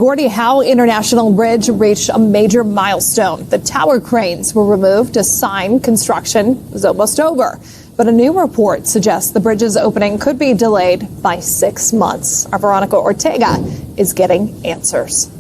Gordie Howe International Bridge reached a major milestone. The tower cranes were removed. A sign construction was almost over. But a new report suggests the bridge's opening could be delayed by 6 months. Our Veronica Ortega is getting answers.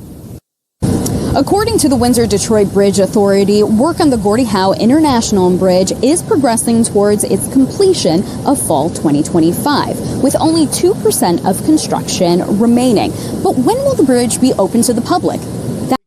According to the Windsor-Detroit Bridge Authority, work on the Gordie Howe International Bridge is progressing towards its completion of fall 2025, with only 2% of construction remaining. But when will the bridge be open to the public?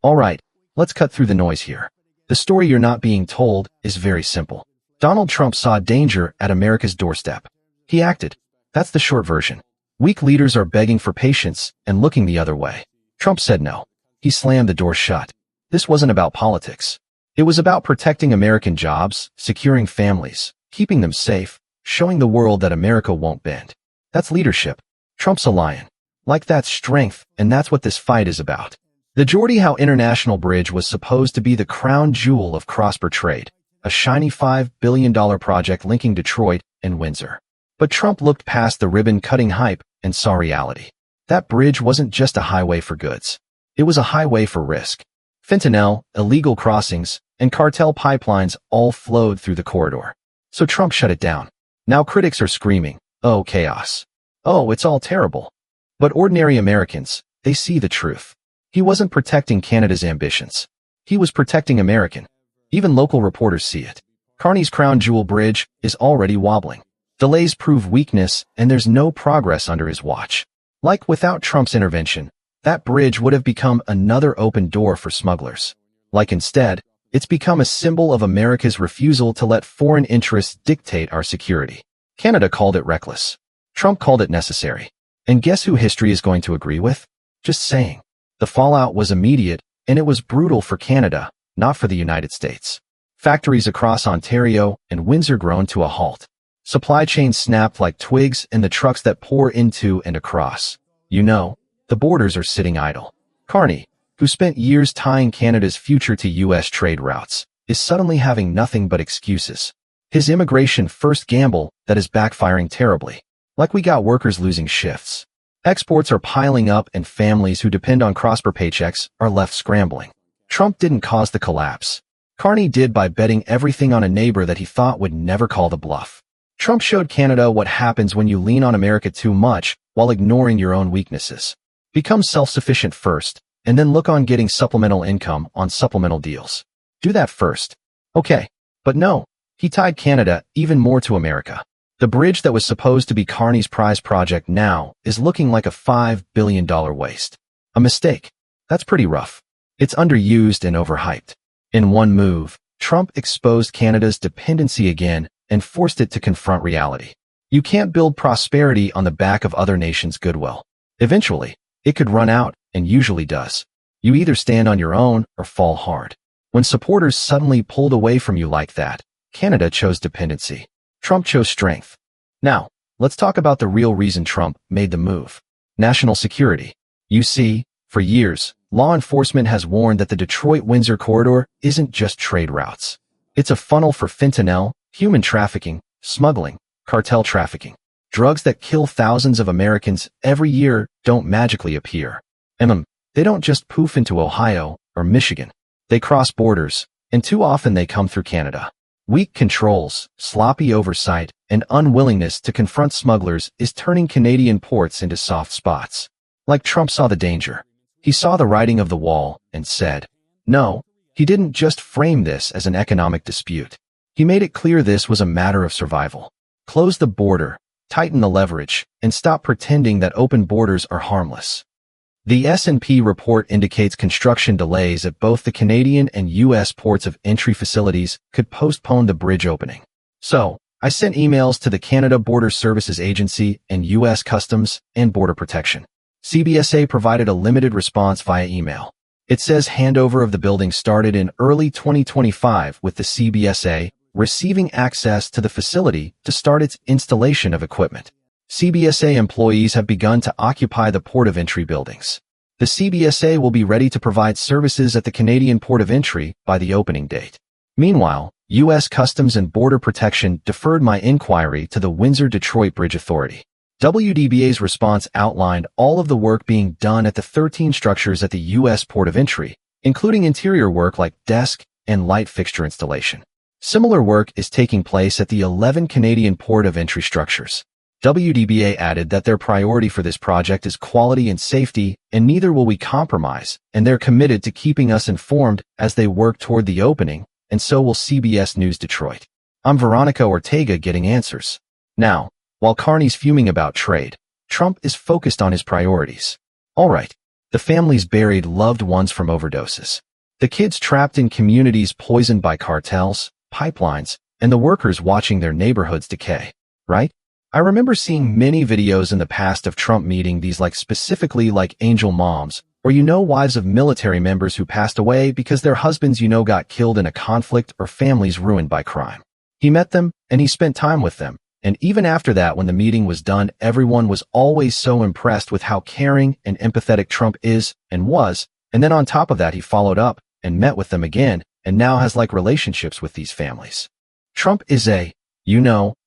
All right, let's cut through the noise here. The story you're not being told is very simple. Donald Trump saw danger at America's doorstep. He acted. That's the short version. Weak leaders are begging for patience and looking the other way. Trump said no. He slammed the door shut. This wasn't about politics. It was about protecting American jobs, securing families, keeping them safe, showing the world that America won't bend. That's leadership. Trump's a lion. Like that's strength, and that's what this fight is about. The Gordie Howe International Bridge was supposed to be the crown jewel of cross-border trade, a shiny $5 billion project linking Detroit and Windsor. But Trump looked past the ribbon-cutting hype and saw reality. That bridge wasn't just a highway for goods. It was a highway for risk. Fentanyl, illegal crossings, and cartel pipelines all flowed through the corridor. So Trump shut it down. Now critics are screaming, "Oh, chaos. Oh, it's all terrible." But ordinary Americans, they see the truth. He wasn't protecting Canada's ambitions. He was protecting American. Even local reporters see it. Carney's crown jewel bridge is already wobbling. Delays prove weakness, and there's no progress under his watch. Like without Trump's intervention, that bridge would have become another open door for smugglers. Like instead, it's become a symbol of America's refusal to let foreign interests dictate our security. Canada called it reckless. Trump called it necessary. And guess who history is going to agree with? Just saying. The fallout was immediate, and it was brutal for Canada, not for the United States. Factories across Ontario and Windsor ground to a halt. Supply chains snapped like twigs in the trucks that pour into and across. The borders are sitting idle. Carney, who spent years tying Canada's future to U.S. trade routes, is suddenly having nothing but excuses. His immigration-first gamble that is backfiring terribly. Like we got workers losing shifts. Exports are piling up and families who depend on cross-border paychecks are left scrambling. Trump didn't cause the collapse. Carney did by betting everything on a neighbor that he thought would never call the bluff. Trump showed Canada what happens when you lean on America too much while ignoring your own weaknesses. Become self-sufficient first, and then look on getting supplemental income on supplemental deals. Do that first. Okay. But no, he tied Canada even more to America. The bridge that was supposed to be Carney's prize project now is looking like a $5 billion waste. A mistake. That's pretty rough. It's underused and overhyped. In one move, Trump exposed Canada's dependency again and forced it to confront reality. You can't build prosperity on the back of other nations' goodwill. Eventually, it could run out, and usually does. You either stand on your own or fall hard. When supporters suddenly pulled away from you like that, Canada chose dependency. Trump chose strength. Now, let's talk about the real reason Trump made the move. National security. You see, for years, law enforcement has warned that the Detroit-Windsor corridor isn't just trade routes. It's a funnel for fentanyl, human trafficking, smuggling, cartel trafficking. Drugs that kill thousands of Americans every year don't magically appear. They don't just poof into Ohio or Michigan. They cross borders, and too often they come through Canada. Weak controls, sloppy oversight, and unwillingness to confront smugglers is turning Canadian ports into soft spots. Like Trump saw the danger. He saw the writing of the wall and said, no, he didn't just frame this as an economic dispute. He made it clear this was a matter of survival. Close the border, tighten the leverage, and stop pretending that open borders are harmless. The S&P report indicates construction delays at both the Canadian and U.S. ports of entry facilities could postpone the bridge opening. So, I sent emails to the Canada Border Services Agency and U.S. Customs and Border Protection. CBSA provided a limited response via email. It says handover of the building started in early 2025 with the CBSA receiving access to the facility to start its installation of equipment. CBSA employees have begun to occupy the port of entry buildings. The CBSA will be ready to provide services at the Canadian port of entry by the opening date. Meanwhile, U.S. Customs and Border Protection deferred my inquiry to the Windsor-Detroit Bridge Authority. WDBA's response outlined all of the work being done at the 13 structures at the U.S. port of entry, including interior work like desk and light fixture installation. Similar work is taking place at the 11 Canadian port of entry structures. WDBA added that their priority for this project is quality and safety, and neither will we compromise, and they're committed to keeping us informed as they work toward the opening, and so will CBS News Detroit. I'm Veronica Ortega getting answers. Now, while Carney's fuming about trade, Trump is focused on his priorities. All right, the families buried loved ones from overdoses. The kids trapped in communities poisoned by cartels, pipelines, and the workers watching their neighborhoods decay, right? I remember seeing many videos in the past of Trump meeting these specifically angel moms, or wives of military members who passed away because their husbands got killed in a conflict or families ruined by crime. He met them, and he spent time with them, and even after that when the meeting was done everyone was always so impressed with how caring and empathetic Trump is and was, and then on top of that he followed up and met with them again, and now has relationships with these families. Trump is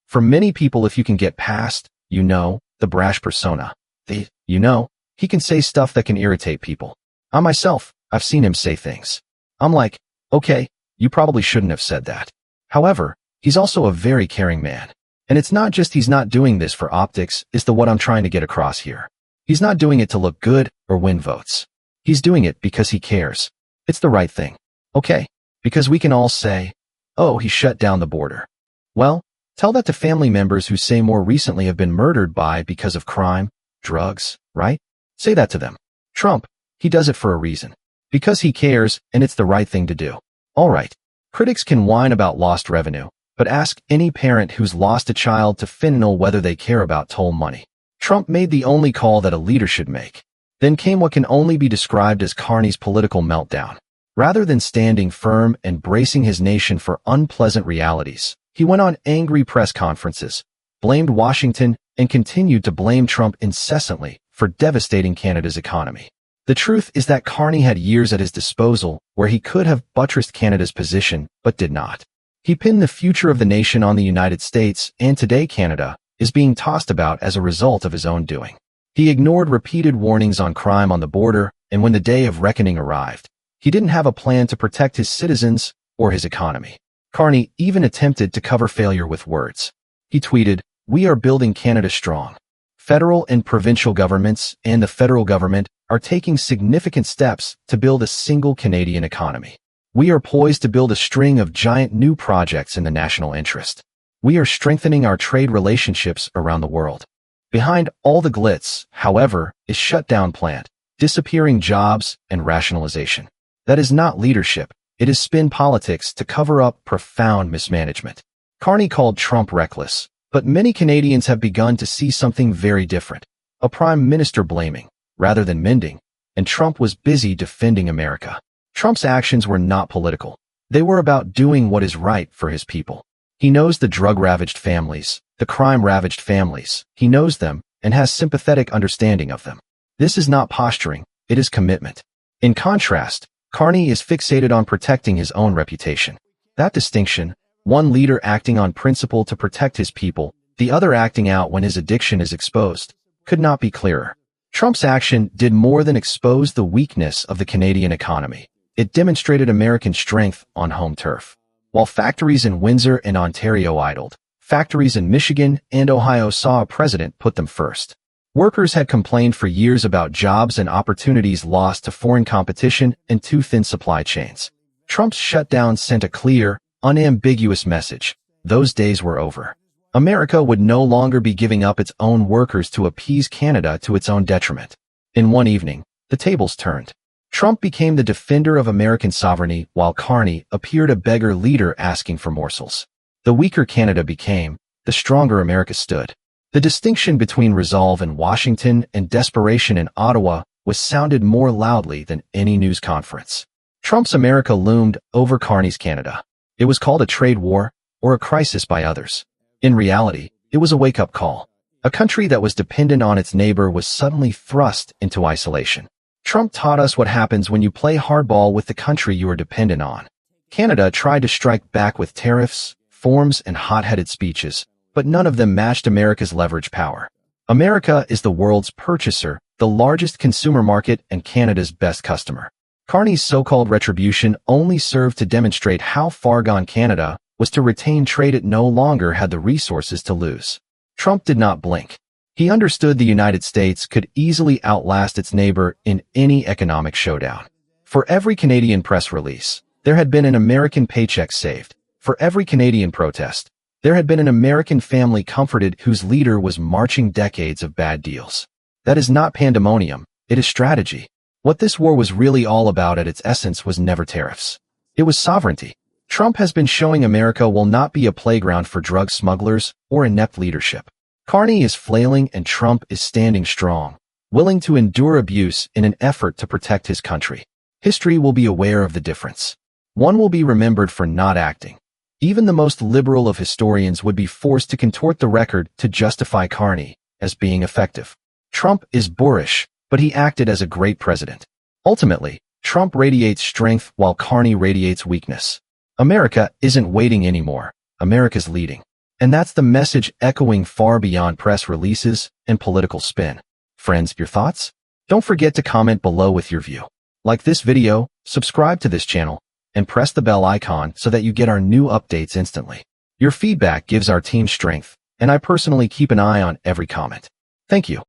for many people, if you can get past, the brash persona, he can say stuff that can irritate people. I myself, I've seen him say things. I'm like, okay, you probably shouldn't have said that. However, he's also a very caring man. And it's not just he's not doing this for optics, is what I'm trying to get across here. He's not doing it to look good or win votes. He's doing it because he cares. It's the right thing. Okay, because we can all say, oh, he shut down the border. Well, tell that to family members who say more recently have been murdered because of crime, drugs, right? Say that to them. Trump, he does it for a reason. Because he cares, and it's the right thing to do. All right. Critics can whine about lost revenue, but ask any parent who's lost a child to fentanyl whether they care about toll money. Trump made the only call that a leader should make. Then came what can only be described as Carney's political meltdown. Rather than standing firm and bracing his nation for unpleasant realities, he went on angry press conferences, blamed Washington, and continued to blame Trump incessantly for devastating Canada's economy. The truth is that Carney had years at his disposal where he could have buttressed Canada's position, but did not. He pinned the future of the nation on the United States, and today Canada is being tossed about as a result of his own doing. He ignored repeated warnings on crime on the border, and when the day of reckoning arrived, he didn't have a plan to protect his citizens or his economy. Carney even attempted to cover failure with words. He tweeted, "We are building Canada strong. Federal and provincial governments and the federal government are taking significant steps to build a single Canadian economy. We are poised to build a string of giant new projects in the national interest. We are strengthening our trade relationships around the world." Behind all the glitz, however, is shutdown plan, disappearing jobs, and rationalization. That is not leadership. It is spin politics to cover up profound mismanagement. Carney called Trump reckless, but many Canadians have begun to see something very different. A prime minister blaming, rather than mending, and Trump was busy defending America. Trump's actions were not political. They were about doing what is right for his people. He knows the drug-ravaged families, the crime-ravaged families. He knows them and has sympathetic understanding of them. This is not posturing, it is commitment. In contrast, Carney is fixated on protecting his own reputation. That distinction, one leader acting on principle to protect his people, the other acting out when his addiction is exposed, could not be clearer. Trump's action did more than expose the weakness of the Canadian economy. It demonstrated American strength on home turf. While factories in Windsor and Ontario idled, factories in Michigan and Ohio saw a president put them first. Workers had complained for years about jobs and opportunities lost to foreign competition and too thin supply chains. Trump's shutdown sent a clear, unambiguous message. Those days were over. America would no longer be giving up its own workers to appease Canada to its own detriment. In one evening, the tables turned. Trump became the defender of American sovereignty while Carney appeared a beggar leader asking for morsels. The weaker Canada became, the stronger America stood. The distinction between resolve in Washington and desperation in Ottawa was sounded more loudly than any news conference. Trump's America loomed over Carney's Canada. It was called a trade war or a crisis by others. In reality, it was a wake-up call. A country that was dependent on its neighbor was suddenly thrust into isolation. Trump taught us what happens when you play hardball with the country you are dependent on. Canada tried to strike back with tariffs, forms, and hot-headed speeches, but none of them matched America's leverage power. America is the world's purchaser, the largest consumer market, and Canada's best customer. Carney's so-called retribution only served to demonstrate how far gone Canada was to retain trade it no longer had the resources to lose. Trump did not blink. He understood the United States could easily outlast its neighbor in any economic showdown. For every Canadian press release, there had been an American paycheck saved. For every Canadian protest, there had been an American family comforted whose leader was marching decades of bad deals. That is not pandemonium, it is strategy. What this war was really all about at its essence was never tariffs. It was sovereignty. Trump has been showing America will not be a playground for drug smugglers or inept leadership. Carney is flailing and Trump is standing strong, willing to endure abuse in an effort to protect his country. History will be aware of the difference. One will be remembered for not acting. Even the most liberal of historians would be forced to contort the record to justify Carney as being effective. Trump is boorish, but he acted as a great president. Ultimately, Trump radiates strength while Carney radiates weakness. America isn't waiting anymore. America's leading. And that's the message echoing far beyond press releases and political spin. Friends, your thoughts? Don't forget to comment below with your view. Like this video, subscribe to this channel, and press the bell icon so that you get our new updates instantly. Your feedback gives our team strength, and I personally keep an eye on every comment. Thank you.